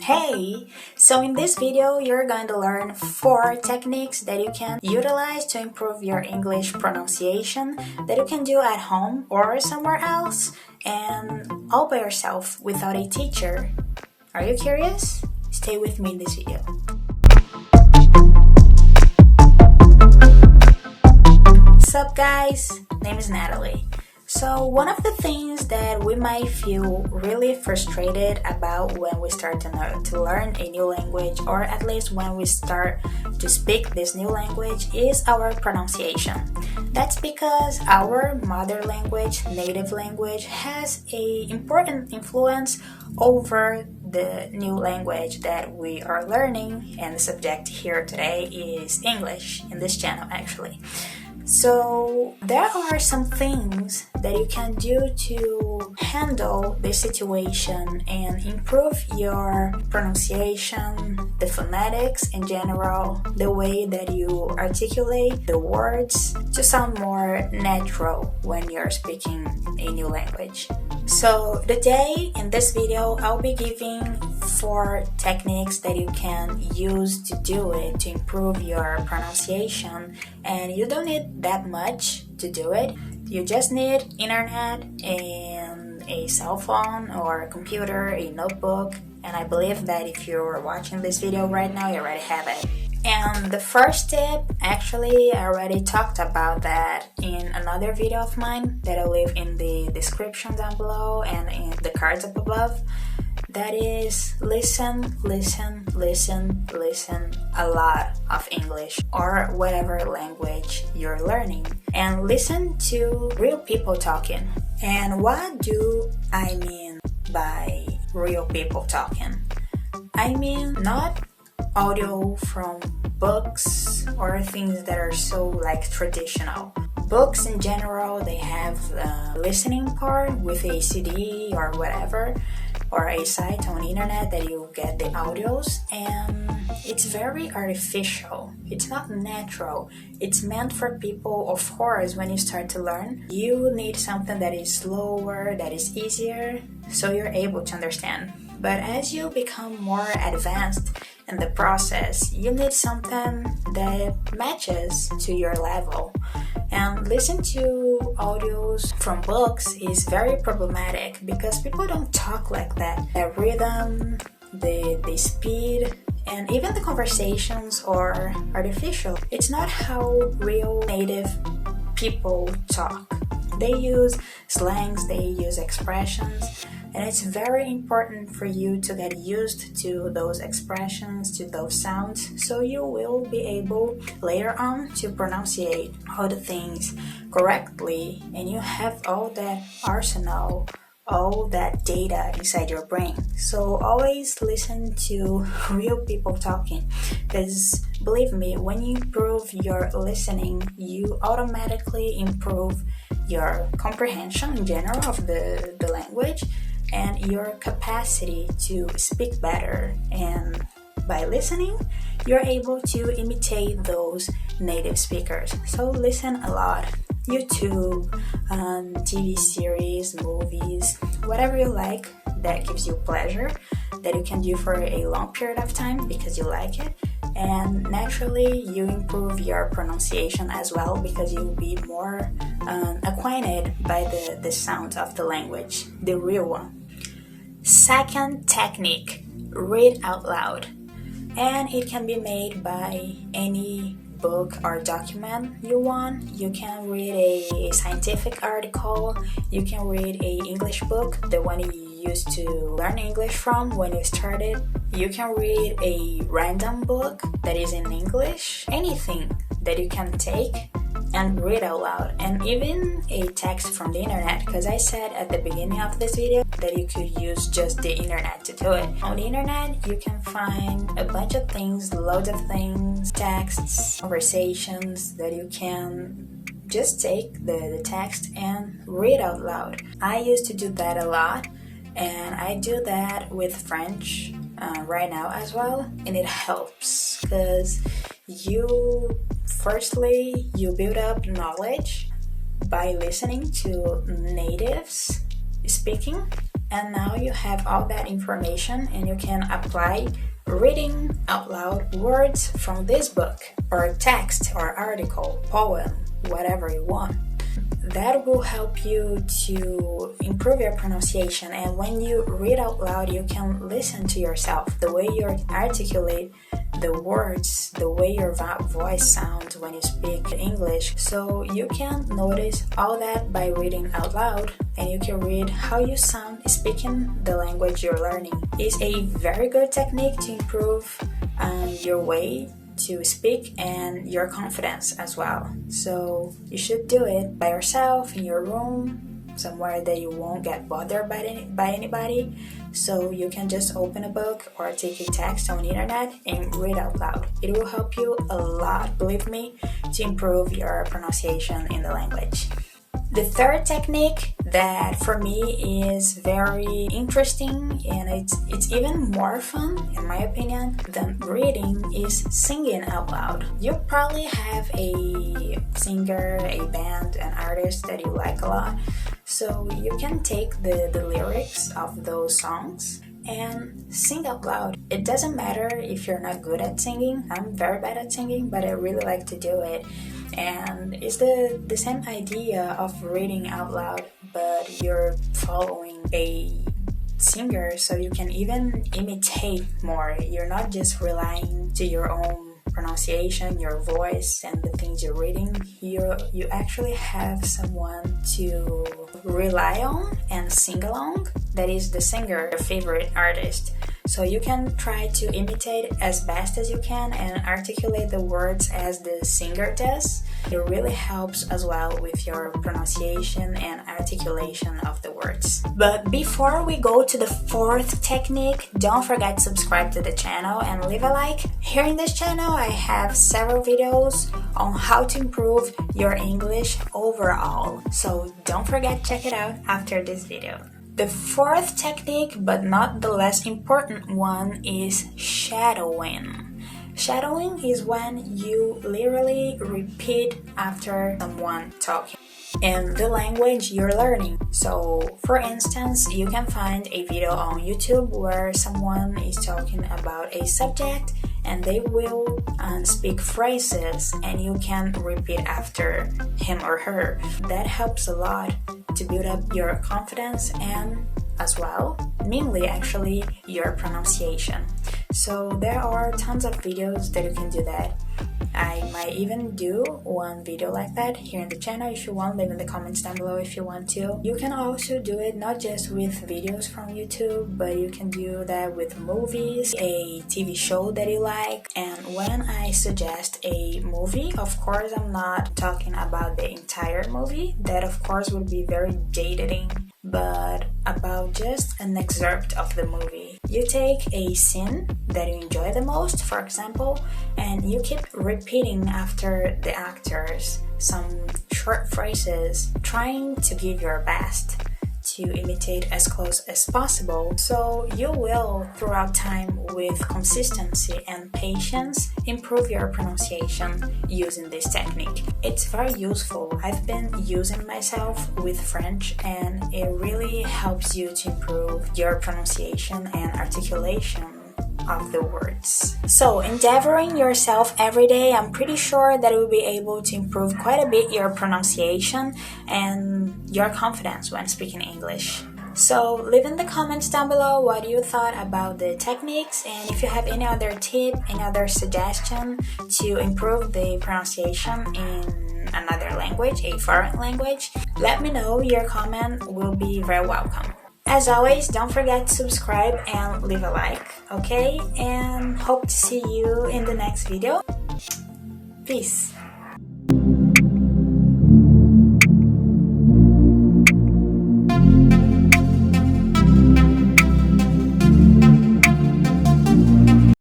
Hey! So in this video, you're going to learn 4 techniques that you can utilize to improve your English pronunciation that you can do at home or somewhere else and all by yourself without a teacher. Are you curious? Stay with me in this video. Sup guys? Name is Natalie. So one of the things that we might feel really frustrated about when we start to learn a new language, or at least when we start to speak this new language, is our pronunciation. That's because our mother language, native language, has an important influence over the new language that we are learning, and the subject here today is English in this channel actually. So there are some things that you can do to handle this situation and improve your pronunciation, the phonetics in general, the way that you articulate the words to sound more natural when you're speaking a new language. So today in this video, I'll be giving 4 techniques that you can use to do it, to improve your pronunciation, and you don't need that much to do it. You just need internet and a cell phone or a computer, a notebook, and I believe that if you're watching this video right now, you already have it. And the first tip, actually I already talked about that in another video of mine that I'll leave in the description down below and in the cards up above. That is listen a lot of English or whatever language you're learning, and listen to real people talking. And what do I mean by real people talking? I mean not audio from books or things that are so like traditional. Books in general, they have the listening part with a CD or whatever, or a site on the internet that you get the audios, and it's very artificial. It's not natural. It's meant for people, of course, when you start to learn, you need something that is slower, that is easier, so you're able to understand. But as you become more advanced in the process, you need something that matches to your level. And listen to audios from books is very problematic because people don't talk like that. The rhythm, the speed, and even the conversations are artificial. It's not how real native people talk. They use slangs, they use expressions, and it's very important for you to get used to those expressions, to those sounds, so you will be able later on to pronunciate all the things correctly, and you have all that arsenal, all that data inside your brain. So always listen to real people talking, because believe me, when you improve your listening, you automatically improve your comprehension in general of the language and your capacity to speak better. And by listening, you're able to imitate those native speakers. So listen a lot. YouTube, TV series, movies, whatever you like that gives you pleasure, that you can do for a long period of time because you like it. And naturally, you improve your pronunciation as well because you'll be more acquainted by the sound of the language, the real one. Second technique, read out loud. And it can be made by any book or document you want. You can read a scientific article, you can read a English book, the one you used to learn English from when you started. You can read a random book that is in English, anything that you can take and read out loud, and even a text from the internet, because I said at the beginning of this video that you could use just the internet to do it. On the internet you can find a bunch of things, loads of things, texts, conversations that you can just take the text and read out loud. I used to do that a lot, and I do that with French right now as well, and it helps because firstly, you build up knowledge by listening to natives speaking, And now you have all that information and you can apply reading out loud words from this book or text or article, poem, whatever you want. That will help you to improve your pronunciation, and when you read out loud you can listen to yourself, the way you articulate the words, the way your voice sounds when you speak English. So you can notice all that by reading out loud, and you can read how you sound speaking the language you're learning. It's a very good technique to improve your way to speak and your confidence as well. So you should do it by yourself in your room, somewhere that you won't get bothered by anybody. So you can just open a book or take a text on the internet and read out loud. It will help you a lot, believe me, to improve your pronunciation in the language. The third technique that for me is very interesting, and it's even more fun in my opinion than reading, is singing out loud. You probably have a singer, a band, an artist that you like a lot, so you can take the lyrics of those songs and sing out loud. It doesn't matter if you're not good at singing. I'm very bad at singing, but I really like to do it. And it's the same idea of reading out loud, but you're following a singer, so you can even imitate more. You're not just relying to your own pronunciation, your voice, and the things you're reading. You actually have someone to rely on and sing along. That is the singer, your favorite artist. So you can try to imitate as best as you can and articulate the words as the singer does. It really helps as well with your pronunciation and articulation of the words. But before we go to the fourth technique, don't forget to subscribe to the channel and leave a like. Here in this channel, I have several videos on how to improve your English overall. So don't forget to check it out after this video. The fourth technique, but not the less important one, is shadowing. Shadowing is when you literally repeat after someone talking in the language you're learning. So, for instance, you can find a video on YouTube where someone is talking about a subject and they will speak phrases and you can repeat after him or her. That helps a lot to build up your confidence and as well, mainly actually, your pronunciation. So there are tons of videos that you can do that. I might even do one video like that here in the channel. If you want, leave in the comments down below if you want to. You can also do it not just with videos from YouTube, but you can do that with movies, a TV show that you like. And when I suggest a movie, of course I'm not talking about the entire movie. That of course would be very dating, but about just an excerpt of the movie. You take a scene that you enjoy the most, for example, and you keep repeating after the actors some short phrases, trying to give your best to imitate as close as possible. So you will, throughout time, with consistency and patience, improve your pronunciation using this technique. It's very useful. I've been using myself with French and it really helps you to improve your pronunciation and articulation of the words. So endeavoring yourself every day, I'm pretty sure that you'll be able to improve quite a bit your pronunciation and your confidence when speaking English. So leave in the comments down below what you thought about the techniques, and if you have any other tip, any other suggestion to improve the pronunciation in another language, a foreign language, let me know. Your comment will be very welcome. As always, don't forget to subscribe and leave a like, okay? And hope to see you in the next video. Peace!